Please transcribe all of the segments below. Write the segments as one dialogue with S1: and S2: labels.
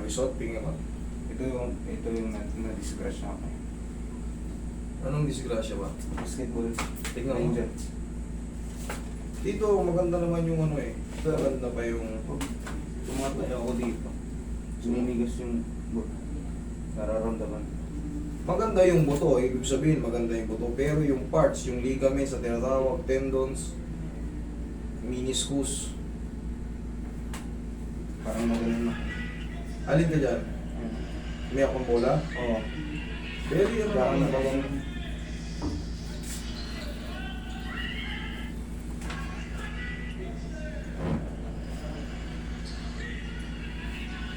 S1: Result, pinga ba?
S2: Ito yung na-disgrasya ako.
S1: Anong disgrasya ba?
S2: Basketball.
S1: Tignan mo.
S2: Ranger.
S1: Dito, maganda naman yung ano eh. Maganda pa yung...
S2: Tumatay ako dito. Sumimigas yung nararamdaman.
S1: Maganda yung buto, ibig sabihin maganda yung buto. Pero yung parts, yung ligaments na tinatawag, tendons, meniscus,
S2: Parang magaling na.
S1: alin ka dyan? May akong bola?
S2: Oo.
S1: Pero yun
S2: Parang
S1: naman.
S2: nagagang...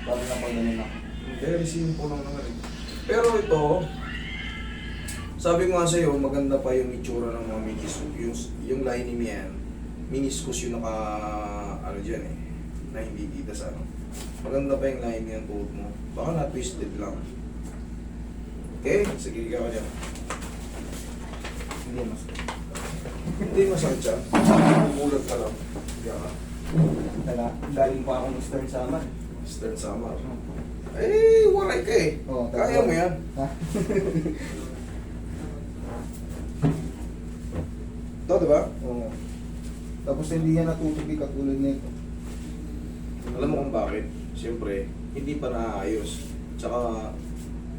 S2: Parang napagaling ako.
S1: Very simple lang naman eh. Pero ito, sabi ko nga sa'yo, maganda pa yung itsura ng mga meniscus. Yung lining niyan, meniscus yung naka, ano dyan eh, na hindi kita sa ano. Maganda pa yung lining ng tuhod mo. Baka na-twisted lang. Okay, sige ka dyan.
S2: Hindi mas...
S1: Hindi masakit siya. Umulat ka lang. Kaya ka.
S2: Galing pa ako ng Stern Sama.
S1: Stern Samar. Eh, waray ka eh.
S2: Oo,
S1: Kaya mo yan.
S2: Ha?
S1: Ito, di ba?
S2: Oo. Tapos hindi yan natutupi katulad nito.
S1: Alam mo kung bakit? Siyempre, hindi pa naayos. Tsaka,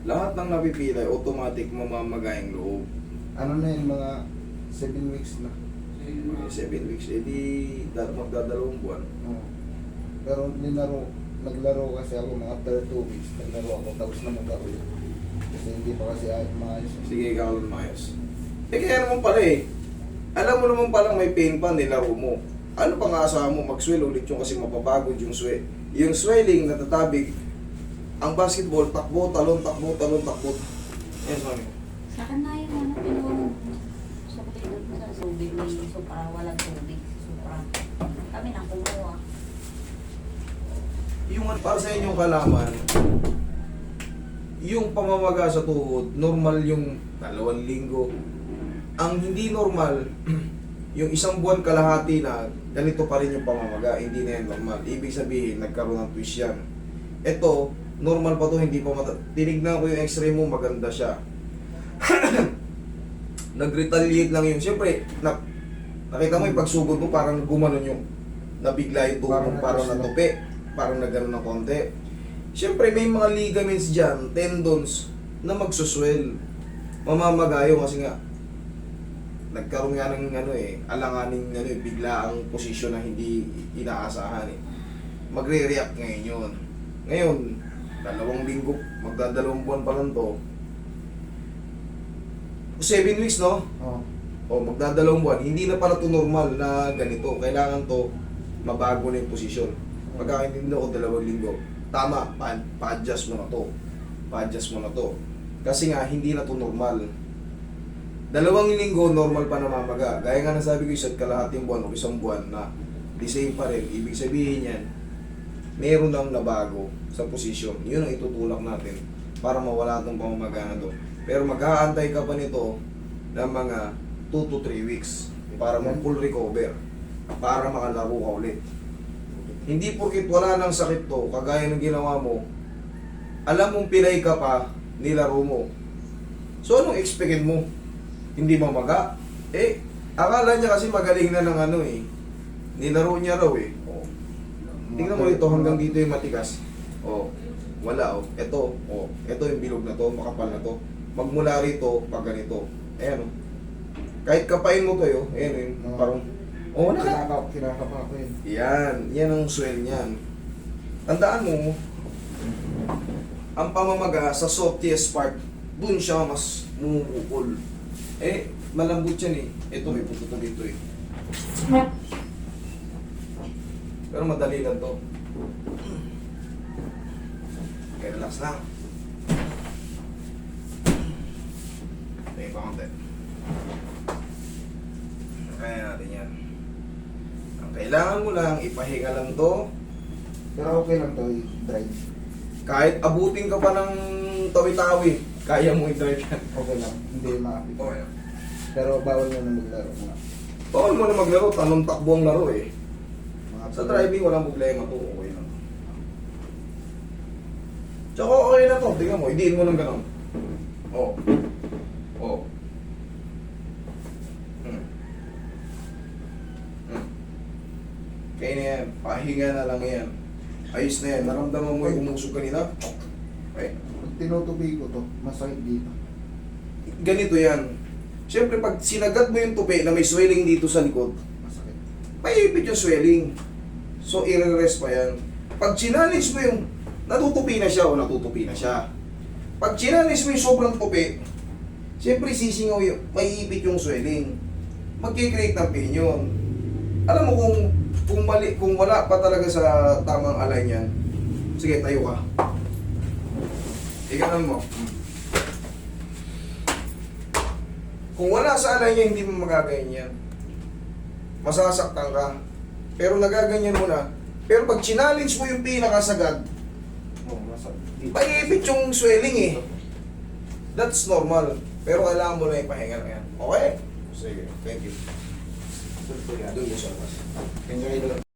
S1: lahat ng napipilay, automatic mamamaga yung loob.
S2: Ano na yun, mga 7 weeks na.
S1: Mga 7 weeks, edi magdadalawang buwan.
S2: Oo. Pero naglaro kasi ako mga after 2 weeks. Naglaro ako, tapos naman ako yun. Kasi hindi pa kasi maayos.
S1: Sige, ikaw lang maayos. Eh kaya naman pala eh. Alam mo naman palang may pain pa, nilaro mo. Ano pang aasahan mo, mag-swell ulit yung kasi mapapagod yung swell. Yung swelling, natatabig. Ang basketball, takbo, talon, takbo, talon, takbo. Yan, sorry.
S3: Sa akin na yung ano, pinurong sa kapitid ko sa tubig, may supra, walang tubig, supra. Kami na kumuha.
S1: Yung para sa inyong kalaman, yung pamamaga sa tuhod, normal yung 2 linggo. Ang hindi normal, yung 1 buwan kalahati na ganito pa rin yung pamamaga, hindi na yan normal. Ibig sabihin, nagkaroon ng twist yan. Ito, normal pa to, hindi pa tinignan ko yung x-ray mo, maganda siya. Nag-retaliate lang yun. Siyempre, nakita mo yung pagsugod mo, parang gumanon yung nabigla yung tuhod mo, parang natupi, parang nagano ng konti. Siyempre, may mga ligaments dyan, tendons, na magsuswell. Mamamagayo kasi nga, nagkaroon nga ng ano eh, alanganing ano eh, bigla ang posisyon na hindi inaasahan eh. Magre-react ngayon yun. Ngayon, 2 linggo, magdadalawang buwan pa lang to. 7 weeks, no?
S2: Oo.
S1: O magdadalawang buwan, hindi na pala to normal na ganito. Kailangan to mabago na yung posisyon. Pagkakaintindi ko 2 linggo, tama, pa-adjust mo na to. Pa-adjust mo na to. Kasi nga, hindi na to normal. 2 linggo, normal pa namamaga. Gaya nga nasabi ko, 1 kalahating buwan o 1 buwan na the same pa rin. Ibig sabihin yan, meron nang nabago sa posisyon. Yun ang itutulak natin para mawala itong pamamaga na to. Pero mag-aantay ka pa nito ng mga 2 to 3 weeks para mag-full recover. Para makalaro ka ulit. Hindi porkit wala nang sakit to, kagaya ng ginawa mo, alam mong pilay ka pa, nilaro mo. So anong expected mo? Hindi mamaga? Eh, akala niya kasi magaling na ng ano eh. Nilaro niya raw eh. Oh. Tingnan mo ito hanggang dito yung matigas. Oh, wala oh. Ito, oh. Ito yung bilog na to, makapal na to. Magmula rito, pag ganito. Ayan oh. Kahit kapain mo to yun, ayan yun. Parang, oh, wala.
S2: Kinakapa ko yun.
S1: Yan ang swell niyan. Tandaan mo, ang pamamaga sa softest part, dun siya mas mumukol. Eh, malambot yan eh. Ito may puto dito eh. Pero madali lang to. Okay, relax lang. Tingin pa konti. Kaya natin yan. Ang kailangan mo lang, ipahinga lang to.
S2: Pero okay lang to, i-drive.
S1: Kahit abutin ka pa ng tawi-tawi, kaya mo i-drive yan.
S2: Okay lang, hindi maapit.
S1: Okay.
S2: Pero bawal mo na maglaro mga.
S1: Bawal mo na maglaro, tanong takbo ang laro eh.
S2: Mga
S1: Sa driving, walang problema to, okay lang. Tsaka okay na to, tingnan mo, idiin mo ng gano'n. Oo. Oo. Hmm. Hmm. Kaya na yan, pahinga na lang yan. Ayos na yan, naramdaman mo yung umusog kanina? Okay.
S2: Pag tinutupi ko to, masakit dito.
S1: Ganito yan. Siyempre, pag sinagat mo yung tupi na may swelling dito sa likod,
S2: Masakit.
S1: maipit yung swelling. So, i-rest pa yan. Pag challenge mo yung natutupi na siya o natutupi na siya. Pag challenge mo yung sobrang tupi, siyempre sisingaw yung, maiipit yung swelling. Magkikreate ng pain yun. Alam mo kung wala pa talaga sa tamang align yan, sige, tayo ka. Ikanan mo. Kung wala sa align niya, hindi mo magaganyan yan. Masasaktan ka. Pero nagaganyan mo na. Pero pag challenge mo yung pinakasagad,
S2: Oo, masakit. Dito.
S1: maiipit yung swelling eh. That's normal. Pero kailangan mo na ipahinga na yan. Okay? Sige. Thank you. Doon mo sa labas.
S2: Enjoy lang.